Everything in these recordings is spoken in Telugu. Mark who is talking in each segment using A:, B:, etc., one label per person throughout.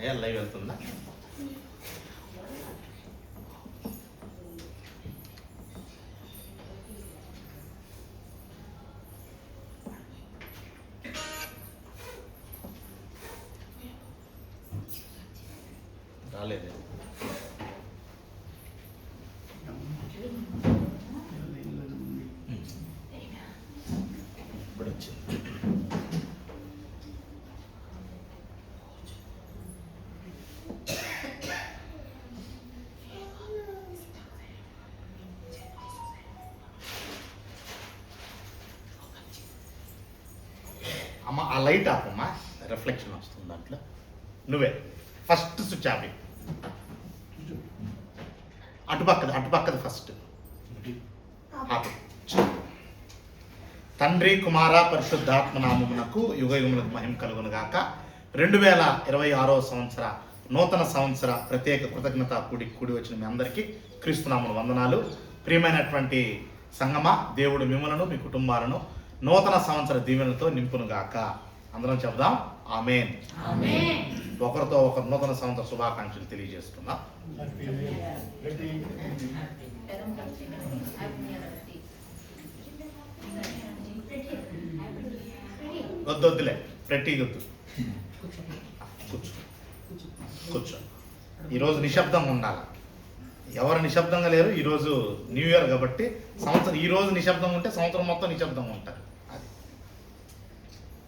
A: అయ్యా లైవ్ వెళ్తుందా? రాలేదు. ఇప్పుడు వచ్చింది. అమ్మ ఆ లైట్ ఆపమ్మా, రిఫ్లెక్షన్ వస్తుంది దాంట్లో. నువ్వే ఫస్ట్ స్విచ్ ఆపి. అటుపక్కది ఫస్ట్ ఆపి. తండ్రి కుమార పరిశుద్ధాత్మ నామమునకు యుగయుగములకు మహిమ కలుగును గాక. 2026 సంవత్సర నూతన సంవత్సర ప్రత్యేక కృతజ్ఞత కూడి వచ్చిన మీ అందరికీ క్రీస్తునామమున వందనాలు. ప్రియమైనటువంటి సంగమ, దేవుడు మిమ్మలను మీ కుటుంబాలను నూతన సంవత్సర దీవెనలతో నింపును గాక. అందరం చెప్దాం ఆమేన్. ఒకరితో ఒకరు నూతన సంవత్సర శుభాకాంక్షలు తెలియజేస్తున్నాం. వద్దులే, ప్రతి వద్దు, కూర్చో. ఈరోజు నిశ్శబ్దంగా ఉండాలి. ఎవరు నిశ్శబ్దంగా లేరు. ఈరోజు న్యూ ఇయర్ కాబట్టి సంవత్సరం ఈరోజు నిశ్శబ్దంగా ఉంటే సంవత్సరం మొత్తం నిశ్శబ్దంగా ఉంటారు. అది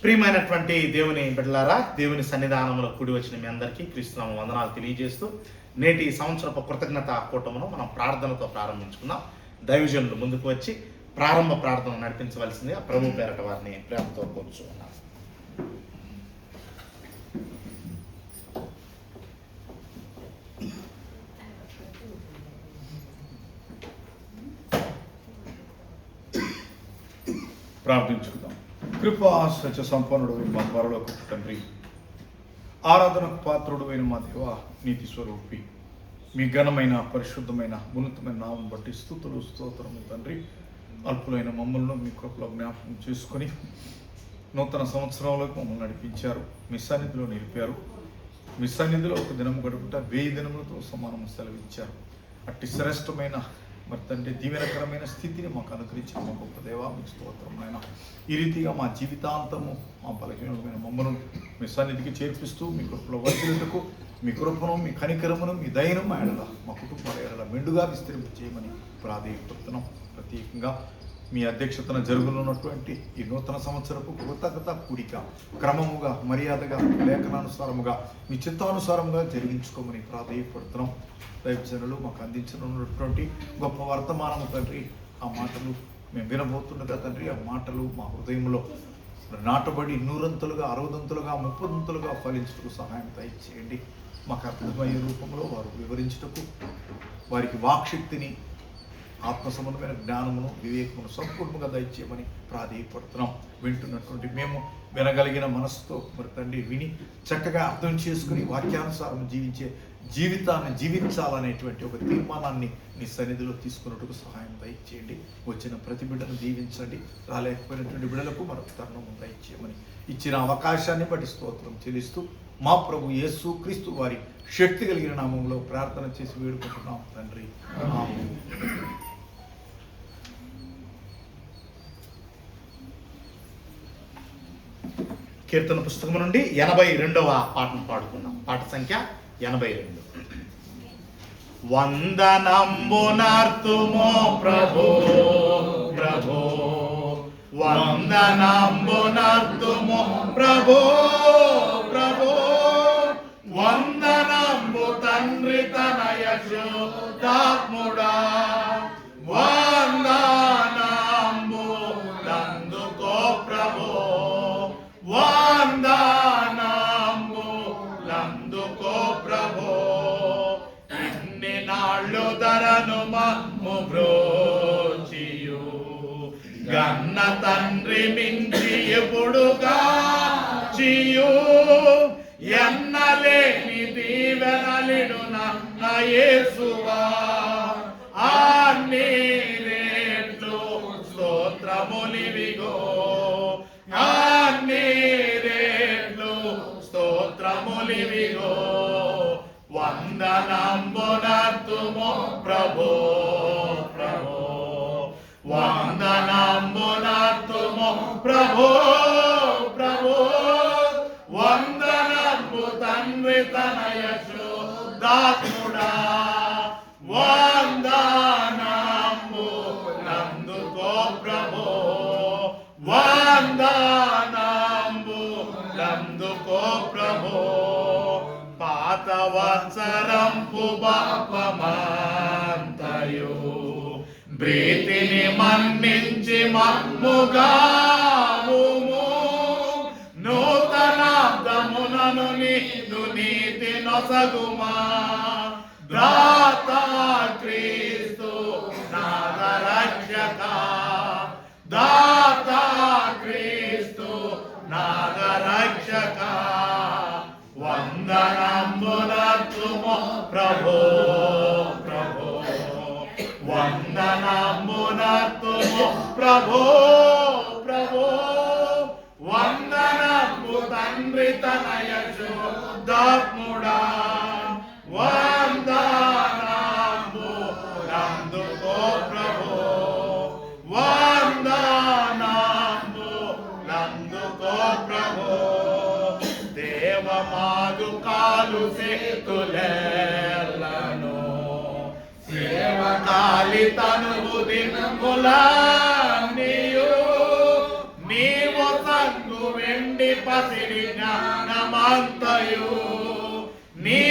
A: ప్రియమైనటువంటి దేవుని బిడ్డలారా, దేవుని సన్నిధానంలో కూడి వచ్చిన మీ అందరికీ క్రీస్తునామ వందనాలు తెలియజేస్తూ నేటి సంవత్సరపు కృతజ్ఞత కూటమును మనం ప్రార్థనతో ప్రారంభించుకుందాం. దైవజనులు ముందుకు వచ్చి ప్రారంభ ప్రార్థన నడిపించవలసిందిగా ప్రభు పేరట వారిని ప్రేమతో కోరుచున్నాం.
B: ప్రార్థించుకుందాం. కృపా సత్య సంపన్నుడు మా పరలోక తండ్రి, ఆరాధనకు పాత్రుడు అయిన మా దేవ, నీతి స్వరూపి, మీ ఘనమైన పరిశుద్ధమైన ఉన్నతమైన నామం బట్టి స్తుతులు స్తోత్రము తండ్రి. అల్పులైన మమ్మల్ని మీ కృపలో జ్ఞాపకం చేసుకొని నూతన సంవత్సరంలోకి మమ్మల్ని నడిపించారు. మీ సన్నిధిలో నిలిపారు. మీ సన్నిధిలో ఒక దినం గడుపుట 1000 దినములతో సమానము సెలవిచ్చారు. అట్టి శ్రేష్టమైన మరి తండ్రి దీవెనకరమైన స్థితిని మాకు అనుగ్రహించిన మా గొప్ప దేవా, మీకు స్తోత్రం నాయన. ఈ రీతిగా మా జీవితాంతము మా బలహీనమైన మమ్మల్ని మీ సన్నిధికి చేర్పిస్తూ మీ కృపలో వర్ధిల్లుటకు మీ కృపను, మీ కనికరమును, మీ దయను మా ఎడల, మా కుటుంబాల ఎడల మెండుగా విస్తరింప చేయమని ప్రాధేయపడుతున్నాం. ప్రత్యేకంగా మీ అధ్యక్షతన జరుగుతున్నటువంటి ఈ నూతన సంవత్సరపు కృతజ్ఞత కూడిక క్రమముగా, మర్యాదగా, లేఖనానుసారముగా, మీ చిత్తానుసారముగా జరిగించుకోమని ప్రాధేయపడుతున్నాం. దైవజనులు మాకు అందించనున్నటువంటి గొప్ప వర్తమానము తండ్రి, ఆ మాటలు మేము వినబోతుండగా తండ్రి, ఆ మాటలు మా హృదయంలో నాటబడి 100ంతలుగా, 60ంతలుగా, 30ంతలుగా ఫలించుటకు సహాయం దయచేయండి. మాకు అర్థమయ్యే రూపంలో వారు వివరించుటకు, వారికి వాక్శక్తిని, ఆత్మ సంబంధమైన జ్ఞానమును, వివేకమును సంపూర్ణంగా దయచేయమని ప్రాధేయపడుతున్నాం. వింటున్నటువంటి మేము వినగలిగిన మనసుతో మరి తండ్రి విని చక్కగా అర్థం చేసుకుని వాక్యానుసారం జీవించే జీవితాన్ని జీవించాలనేటువంటి ఒక తీర్మానాన్ని మీ సన్నిధిలో తీసుకున్నట్టుకు సహాయం దయచేయండి. వచ్చిన ప్రతి బిడ్డను దీవించండి. రాలేకపోయినటువంటి బిడ్డలకు మరొక తరుణం దయచేయమని ఇచ్చిన అవకాశాన్ని బట్టి స్తోత్రం చెల్లిస్తూ మా ప్రభు యేసు క్రీస్తు వారి శక్తి కలిగిన నామంలో ప్రార్థన చేసి వేడుకుంటున్నాం తండ్రి. ఆమేన్.
A: కీర్తన పుస్తకం నుండి 82వ పాటను పాడుకున్నాం. పాట సంఖ్య 82. వందనంబునార్తుమో ప్రభో ప్రభో, వందనంబునార్తుమో ప్రభో ప్రభో, వందనంబు తండ్రి తనయ శుద్ధాత్ముడా, వందనంబు నందుకో ప్రభో, వందనంబు నందుకో ప్రభో. ఇన్ని నాళ్ళు ధరను మమ్ము బ్రోచియు, గన్న తండ్రి మించి ఎప్పుడుగా చియు, ఎన్నలేని దీవెనలిడు నా యేసువా, అన్ని రేట్లు స్తోత్రములివిగో, అన్ని రేట్లు స్తోత్రములివిగో. వందనంబునర్తుము ప్రభో ప్రభో వందనంబునర్తుము ప్రభో ప్రభో వందనంబు తండ్రి తనయ శుద్ధాత్ముడా వందనంబు నందుకో ప్రభో వందనంబు నందుకో ప్రభో పాత వత్సరంపు పాపమంతయు ప్రీతిని మన్నించి మమ్ముగావుము నూతనాబ్దమునను నీదు నీతి నొసగుమా దాతా క్రీస్తు నాద రక్షక దాతా క్రీస్తు నాద రక్షక వందనంబునర్తుము ప్రభో ప్రభో వందనంబునర్తుము ప్రభో ప్రభో వందనంబు తండ్రి తనయ శుద్ధాత్ముడా వందనంబు నందుకో ప్రభో వందనంబు నందుకో ప్రభో దేవమాదుకాలు సేతులను సేవకాలి తనువు దినములన్నీయు నీవు సంగు వెండి పసిడి జ్ఞానమంతయు నీ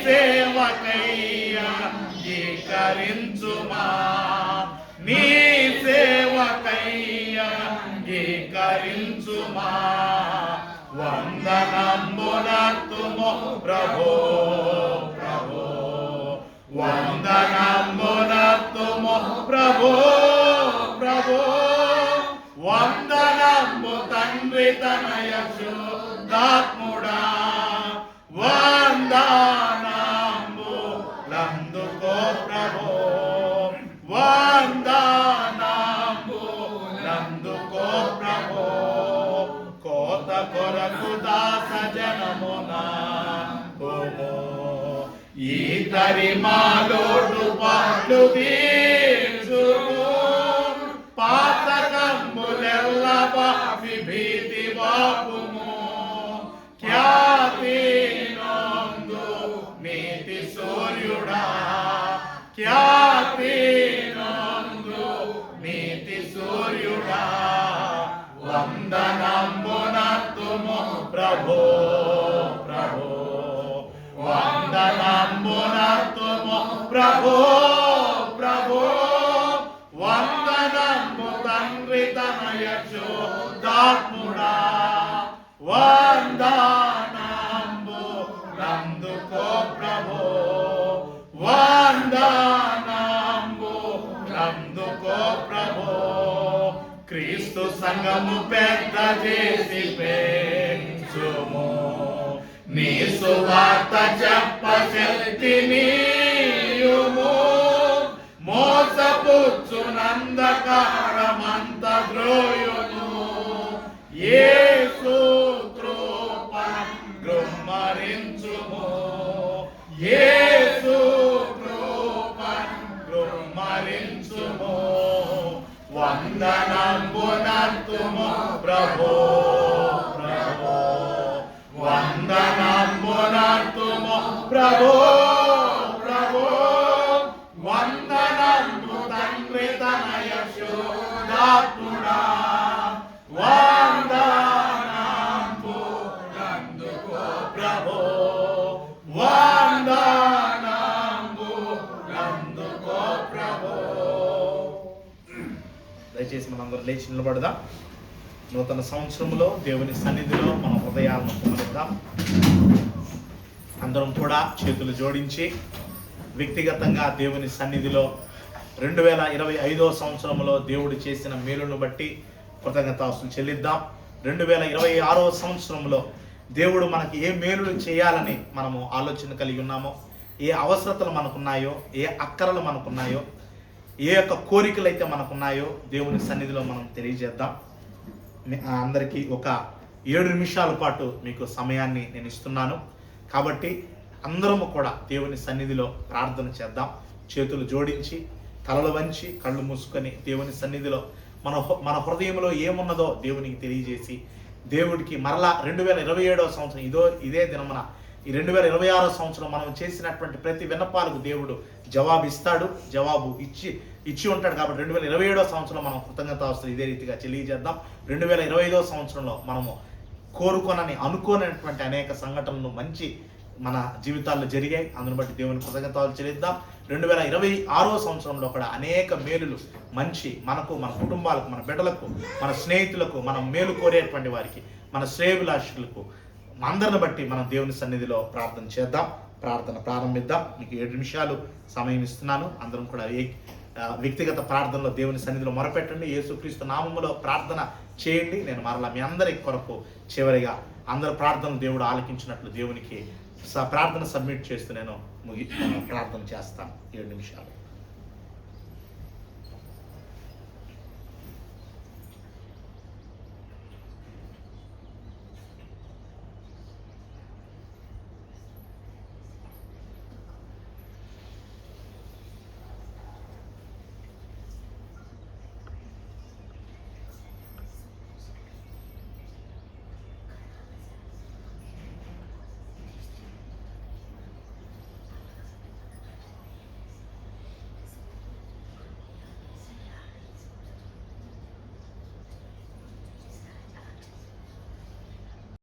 A: సేవకయ్య అంగీకరించుమా నీ సేవకయ్య అంగీకరించుమా వందనంబునర్తుము ప్రభో ప్రభో వందనంబునర్తుము ప్రభో ప్రభో వందనంబు తండ్రి తనయ శుద్ధాత్ముడా వందనంబు నందుకో ప్రభో వందనంబు నందుకో ప్రభో కోత కొరకు దాస జనమునా ఈ తరి మాలోటు పాలు తీర్చుము పాతకంబులెల్ల పాపి భీతి బాపుము ఖ్యాతి నందు నీతి సూర్యుడా ఖ్యాతి నందు నీతి సూర్యుడా వందనంబునర్తుము ప్రభో ప్రభో వందనంబునర్తుము ప్రభో ప్రభో వందనంబు తండ్రి తనయ శుద్ధాత్ముడా వందనంబు నందుకో ప్రభో వందనంబు నందుకో ప్రభో క్రీస్తు సంఘము పెద్ద చేసి పెంచుము నీ సువార్త చెప్ప శక్తినియుము మోసపుచ్చునందకారమంత ద్రోయును యేసు కృపను గృమ్మరించుము యేసు కృపను గృమ్మరించుము వందనంబునర్తుము ప్రభో ప్రభో వందనంబునర్తుము ప్రభో ప్రభో వందనంబు తండ్రి తనయ శుద్ధాత్ముడా వందనంబు నందుకో ప్రభో వందనంబు నందుకో ప్రభో. దయచేసి మనందరూ లేచి నిలబడదాం. నూతన సంవత్సరంలో దేవుని సన్నిధిలో మన హృదయాలను కుమరిద్దాం. అందరం కూడా చేతులు జోడించి వ్యక్తిగతంగా దేవుని సన్నిధిలో 2025వ సంవత్సరంలో దేవుడు చేసిన మేలును బట్టి కృతజ్ఞతాస్తులు చెల్లిద్దాం. 2026వ సంవత్సరంలో దేవుడు మనకి ఏ మేలులు చేయాలని మనము ఆలోచన కలిగి ఉన్నామో, ఏ అవసరతలు మనకున్నాయో, ఏ అక్కరలు మనకున్నాయో, ఏ యొక్క కోరికలు అయితే మనకున్నాయో దేవుని సన్నిధిలో మనం తెలియజేద్దాం. అందరికీ ఒక 7 నిమిషాల పాటు మీకు సమయాన్ని నేను ఇస్తున్నాను. కాబట్టి అందరము కూడా దేవుని సన్నిధిలో ప్రార్థన చేద్దాం. చేతులు జోడించి తలలు వంచి కళ్ళు మూసుకొని దేవుని సన్నిధిలో మన హృదయంలో ఏమున్నదో దేవునికి తెలియజేసి దేవుడికి మరలా 2027వ సంవత్సరం ఇదే దినమున ఈ 2026వ సంవత్సరం మనం చేసినటువంటి ప్రతి విన్నపాలకు దేవుడు జవాబు ఇస్తాడు, జవాబు ఇచ్చి ఉంటాడు. కాబట్టి 2027వ సంవత్సరంలో మనం కృతజ్ఞతాస్తులు ఇదే రీతిగా తెలియజేద్దాం. 2025వ సంవత్సరంలో మనము అనుకోనటువంటి అనేక సంఘటనలు మంచి మన జీవితాల్లో జరిగాయి. అందును బట్టి దేవుని కృతజ్ఞతలు చెల్లిద్దాం. 2026వ సంవత్సరంలో కూడా అనేక మేలులు మంచి మనకు, మన కుటుంబాలకు, మన బిడ్డలకు, మన స్నేహితులకు, మనం మేలు కోరేటువంటి వారికి, మన శ్రేయభిలాషులకు అందరిని బట్టి మనం దేవుని సన్నిధిలో ప్రార్థన చేద్దాం. ప్రార్థన ప్రారంభిద్దాం. మీకు 7 నిమిషాలు సమయం ఇస్తున్నాను. అందరం కూడా వ్యక్తిగత ప్రార్థనలో దేవుని సన్నిధిలో మొరపెట్టండి. యేసుక్రీస్తు నామములో ప్రార్థన చేయండి. నేను మరలా మీ అందరి కొరకు చివరిగా అందరి ప్రార్థనలు దేవుడు ఆలకించినట్లు దేవునికి ప్రార్థన సబ్మిట్ చేస్తూ నేను ప్రార్థన చేస్తాను. 7 నిమిషాలు.